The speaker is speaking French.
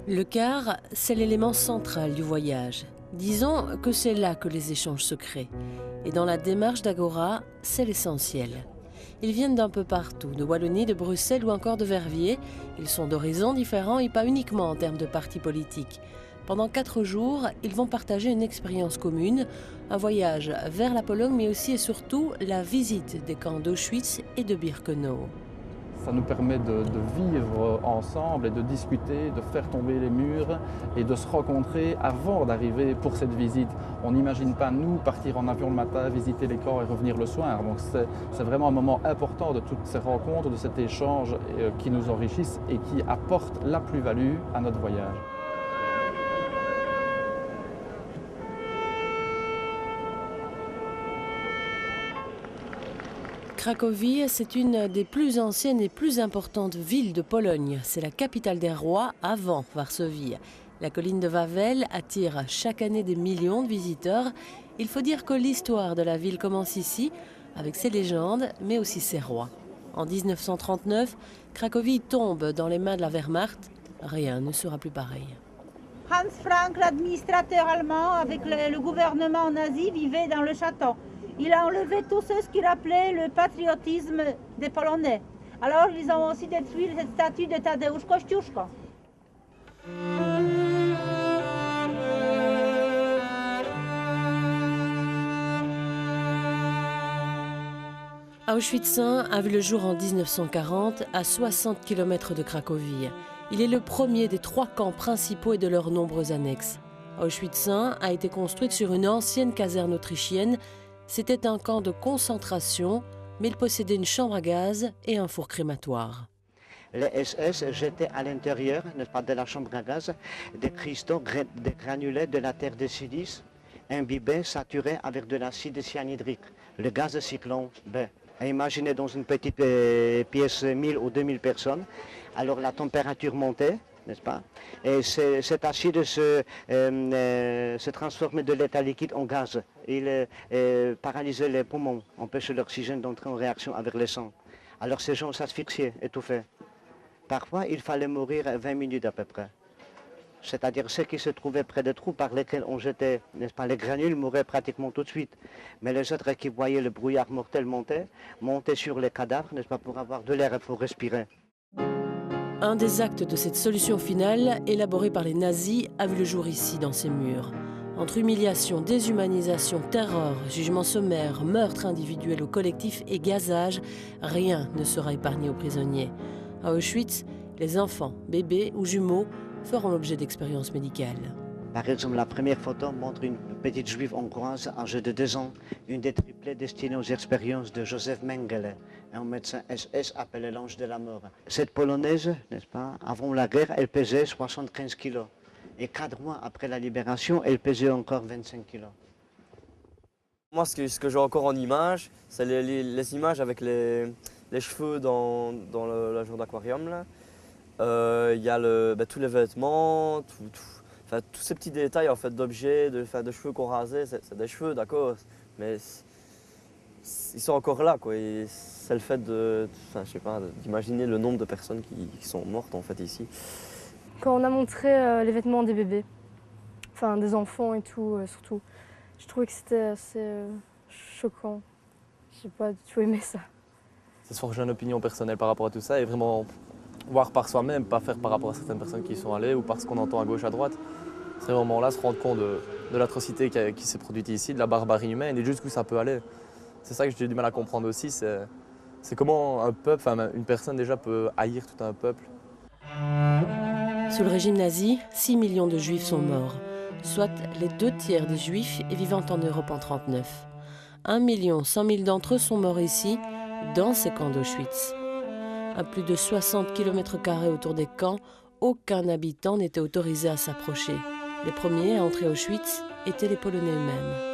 Le car, c'est l'élément central du voyage. Disons que c'est là que les échanges se créent. Et dans la démarche d'Agora, c'est l'essentiel. Ils viennent d'un peu partout, de Wallonie, de Bruxelles ou encore de Verviers. Ils sont d'horizons différents et pas uniquement en termes de partis politiques. Pendant 4 jours, ils vont partager une expérience commune, un voyage vers la Pologne, mais aussi et surtout la visite des camps d'Auschwitz et de Birkenau. Ça nous permet de vivre ensemble et de discuter, de faire tomber les murs et de se rencontrer avant d'arriver pour cette visite. On n'imagine pas, nous, partir en avion le matin, visiter les camps et revenir le soir. Donc c'est vraiment un moment important de toutes ces rencontres, de cet échange qui nous enrichissent et qui apportent la plus-value à notre voyage. Cracovie, c'est une des plus anciennes et plus importantes villes de Pologne. C'est la capitale des rois avant Varsovie. La colline de Wawel attire chaque année des millions de visiteurs. Il faut dire que l'histoire de la ville commence ici, avec ses légendes, mais aussi ses rois. En 1939, Cracovie tombe dans les mains de la Wehrmacht. Rien ne sera plus pareil. Hans Frank, l'administrateur allemand, avec le gouvernement nazi, vivait dans le château. Il a enlevé tout ce qu'il appelait le patriotisme des Polonais. Alors ils ont aussi détruit cette statue de Tadeusz Kościuszko. Auschwitz I a vu le jour en 1940 à 60 km de Cracovie. Il est le premier des 3 camps principaux et de leurs nombreux annexes. Auschwitz I a été construite sur une ancienne caserne autrichienne. C'était un camp de concentration, mais il possédait une chambre à gaz et un four crématoire. Les SS jetaient à l'intérieur, n'est-ce pas, de la chambre à gaz, des cristaux, des granulés de la terre de silice, imbibés, saturés avec de l'acide cyanhydrique, le gaz cyclone B. Et imaginez dans une petite pièce 1000 ou 2000 personnes, alors la température montait, n'est-ce pas? Et cet acide se transformait de l'état liquide en gaz. Il paralysait les poumons, empêchait l'oxygène d'entrer en réaction avec le sang. Alors ces gens s'asphyxiaient, étouffaient. Parfois, il fallait mourir 20 minutes à peu près. C'est-à-dire ceux qui se trouvaient près des trous par lesquels on jetait, n'est-ce pas, les granules mouraient pratiquement tout de suite. Mais les autres qui voyaient le brouillard mortel montaient sur les cadavres, n'est-ce pas, pour avoir de l'air et pour respirer. Un des actes de cette solution finale, élaborée par les nazis, a vu le jour ici, dans ces murs. Entre humiliation, déshumanisation, terreur, jugement sommaire, meurtre individuel ou collectif et gazage, rien ne sera épargné aux prisonniers. À Auschwitz, les enfants, bébés ou jumeaux feront l'objet d'expériences médicales. Par exemple, la première photo montre une petite juive hongroise âgée de 2 ans, une des triplées destinées aux expériences de Joseph Mengele, un médecin SS appelé l'ange de la mort. Cette Polonaise, n'est-ce pas, avant la guerre, elle pesait 75 kilos. Et 4 mois après la libération, elle pesait encore 25 kilos. Moi, ce que j'ai encore en image, c'est les images avec les cheveux dans la jour d'aquarium. Il y a tous les vêtements, tous ces petits détails en fait, d'objets, de cheveux qu'on rasait, c'est des cheveux, d'accord, mais ils sont encore là, quoi. C'est le fait d'imaginer le nombre de personnes qui sont mortes en fait ici. Quand on a montré les vêtements des bébés, enfin des enfants et tout, surtout, je trouvais que c'était assez choquant. Je n'ai pas du tout aimé ça. C'est se forger une opinion personnelle par rapport à tout ça et vraiment voir par soi-même, pas faire par rapport à certaines personnes qui y sont allées ou parce qu'on entend à gauche, à droite. C'est vraiment là se rendre compte de l'atrocité qui s'est produite ici, de la barbarie humaine et jusqu'où ça peut aller. C'est ça que j'ai du mal à comprendre aussi, c'est comment un peuple, enfin une personne déjà peut haïr tout un peuple. Sous le régime nazi, 6 millions de juifs sont morts, soit les 2/3 des juifs vivant en Europe en 1939. 1 100 000 d'entre eux sont morts ici, dans ces camps d'Auschwitz. À plus de 60 km² autour des camps, aucun habitant n'était autorisé à s'approcher. Les premiers à entrer à Auschwitz étaient les Polonais eux-mêmes.